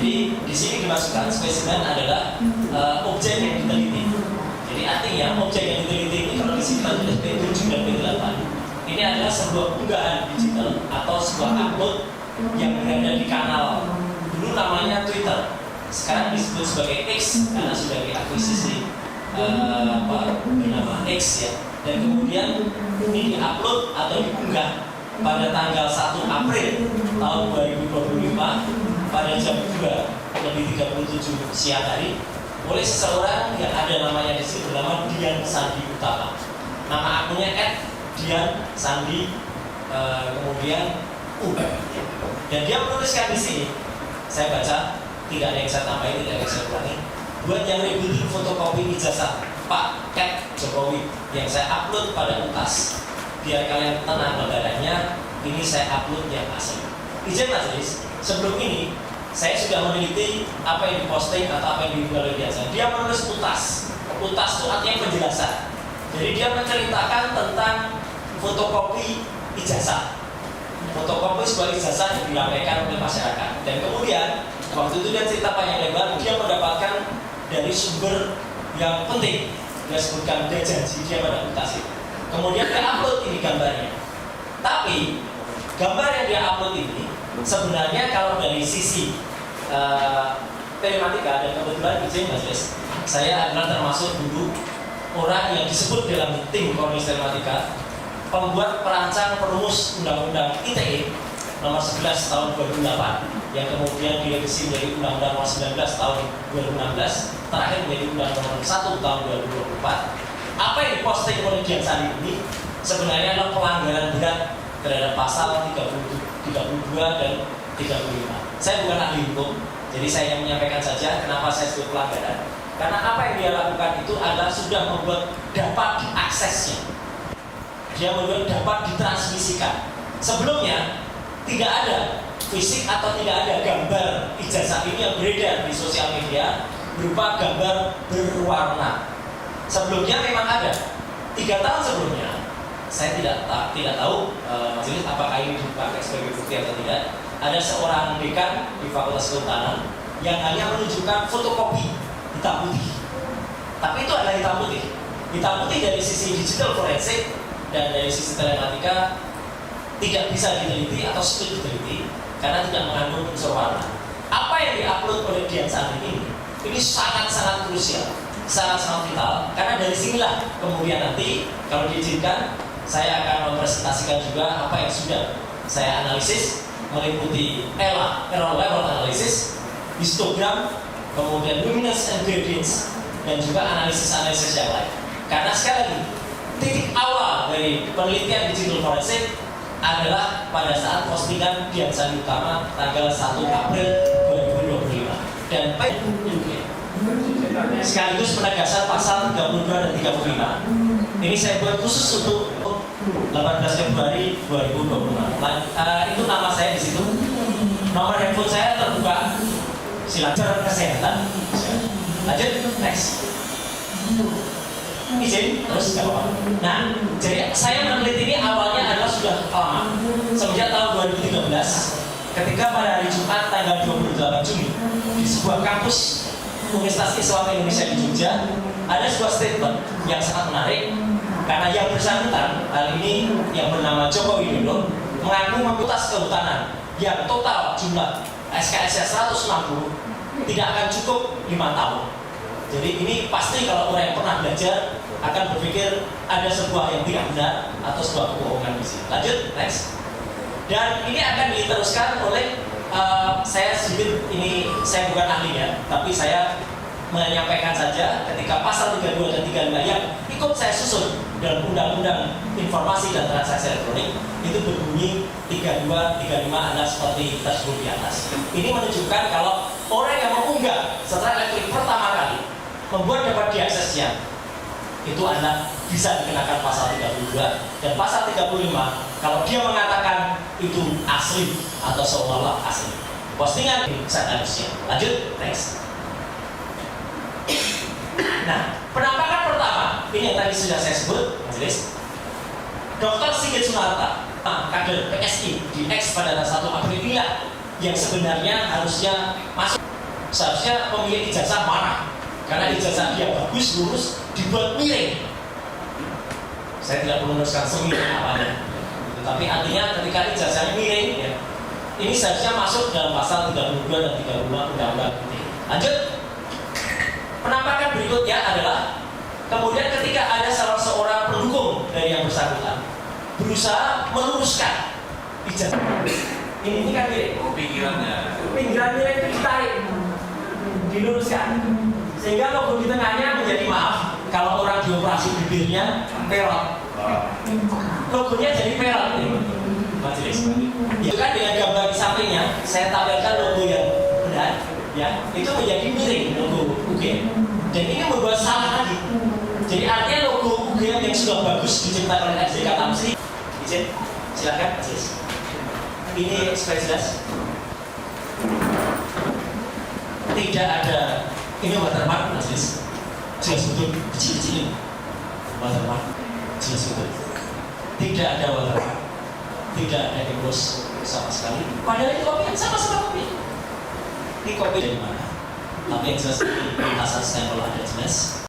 Jadi di sini dimasukkan spesimen adalah objek yang diteliti. Jadi artinya objek yang diteliti ini kalau disimpan di P7 dan P8 ini adalah sebuah unggahan digital atau sebuah upload yang berada di kanal dulu namanya Twitter, sekarang disebut sebagai X karena sudah diakuisisi bernama X ya. Dan kemudian ini diupload atau diunggah pada tanggal 1 April tahun 2025 pada jam 2:37 siang hari oleh seseorang yang ada namanya di sini bernama Dian Sandi Utama. Nama akunnya @Dian_Sandi kemudian U. Dan dia menuliskan di sini, saya baca, tidak ada yang saya tambahin, tidak ada yang saya ulangi. Buat yang ributin fotokopi ijazah Pak Ket Jokowi yang saya upload pada UTAS, biar kalian tenang negaranya, ini saya upload yang asli. Izin majelis, sebelum ini saya sudah meneliti apa yang diposting atau apa yang diunggah oleh biasa. Dia menulis UTAS. UTAS itu artinya penjelasan. Jadi dia menceritakan tentang fotokopi ijazah. Fotokopi sebuah ijazah yang diramaikan oleh masyarakat. Dan kemudian waktu itu dia cerita panjang lebar, dia mendapatkan dari sumber yang penting. Dia sebutkan dia janji dia pada UTAS itu. Kemudian dia upload ini gambarnya. Tapi gambar yang dia upload ini sebenarnya kalau dari sisi telematika, dan kebetulan izin majelis, saya adalah termasuk dulu orang yang disebut dalam tim Komunis Telematika pembuat perancang perumus Undang-Undang ITE nomor 11 tahun 2008 yang kemudian direvisi menjadi Undang-Undang nomor 19 tahun 2016 terakhir menjadi Undang-Undang nomor 1 tahun 2024. Apa yang diposting oleh Dian Sandi ini sebenarnya adalah pelanggaran berat terhadap pasal 32 dan 35. Saya bukan ahli hukum, jadi saya yang menyampaikan saja kenapa saya sebut pelanggaran. Karena apa yang dia lakukan itu adalah sudah membuat dapat diaksesnya. Dia membuat dapat ditransmisikan. Sebelumnya tidak ada fisik atau tidak ada gambar ijazah ini yang beredar di sosial media berupa gambar berwarna. Sebelumnya memang ada. 3 tahun sebelumnya, saya tidak tahu majelis apakah ini dipakai sebagai bukti atau tidak. Ada seorang dekan di Fakultas Kehutanan yang hanya menunjukkan fotokopi hitam putih. Tapi itu adalah hitam putih. Hitam putih dari sisi digital forensik dan dari sisi telematika tidak bisa diteliti atau sulit diteliti karena tidak mengandung unsur warna. Apa yang diupload oleh Dian Sandi ini sangat-sangat krusial, sangat-sangat vital, karena dari sinilah kemudian nanti kalau diizinkan saya akan mempresentasikan juga apa yang sudah saya analisis meliputi error level analysis, histogram, kemudian luminance and gradients, dan juga analisis-analisis yang lain. Karena sekali lagi titik awal dari penelitian digital forensik adalah pada saat postingan Dian Sandi Utama tanggal 1 April 2025 dan sekaligus penegasan pasal 32 dan 35. Ini saya buat khusus untuk 18 Februari 2025. Itu nama saya di situ. Nomor handphone saya terbuka. Silakan kesehatan. Lanjut, next. Izin, terus nggak apa-apa. Nah, jadi saya meneliti ini awalnya adalah sudah lama. Semenjak tahun 2013, ketika pada hari Jumat tanggal 28 Juni di sebuah kampus Universitas Islam Indonesia di Jogja ada sebuah statement yang sangat menarik karena yang bersangkutan hal ini yang bernama Joko Widodo mengaku Fakultas Kehutanan yang total jumlah SKS-nya 160 tidak akan cukup 5 tahun. Jadi ini pasti kalau orang yang pernah belajar akan berpikir ada sebuah yang tidak benar atau sebuah kebohongan di sini. Lanjut, next. Dan ini akan diteruskan oleh saya sedikit, ini saya bukan ahli ya, tapi saya menyampaikan saja ketika pasal 32 dan 35 yang ikut saya susun dalam Undang-Undang Informasi dan Transaksi Elektronik itu berbunyi 32, 35 adalah seperti tersebut di atas. Ini menunjukkan kalau orang yang mengunggah setelah elektronik pertama kali membuat dapat diaksesnya itu anda bisa dikenakan pasal 32 dan pasal 35 kalau dia mengatakan itu asli atau seolah-olah asli. Postingan seharusnya. Lanjut, next. Nah, penampakan pertama ini yang tadi sudah saya sebut, majelis. Dr. Sigit Sunarta, kader PSI di X pada 1 April inilah yang sebenarnya harusnya masuk seharusnya pemilik ijazah marah karena ijazah dia bagus, lurus, dibuat miring. Saya tidak perlu meneruskan semiring apanya, tapi artinya ketika ijazahnya miring, ya, ini seharusnya masuk dalam pasal 32 dan 35 Undang-Undang ITE. Lanjut. Penampakan berikutnya adalah kemudian ketika ada salah seorang pendukung dari yang bersangkutan berusaha meluruskan ijazah. Ini kan miring. Pinggiran miring itu ditarik, diluruskan, sehingga logo di tengahnya menjadi, maaf, kalau orang dioperasi bibirnya perot, logonya jadi perot ini. Majelis. Itu kan dengan gambar di sampingnya saya tampilkan logo yang benar, ya, itu menjadi miring logo UGM. Dan ini membuat salah lagi. Jadi artinya logo UGM yang sudah bagus diciptakan oleh SDK Tamsi. Izin, silakan, Majelis. Ini supaya jelas. Tidak ada, ini watermark, Majelis. Jelas betul, kecil-kecil. Watermark, jelas betul. Tidak ada watermark, tidak ada emboss sama sekali. Padahal itu kopi yang sama-sama kopi. Ini kopi dari mana? Tapi yang jelas ini lintasan stempel ada jelas.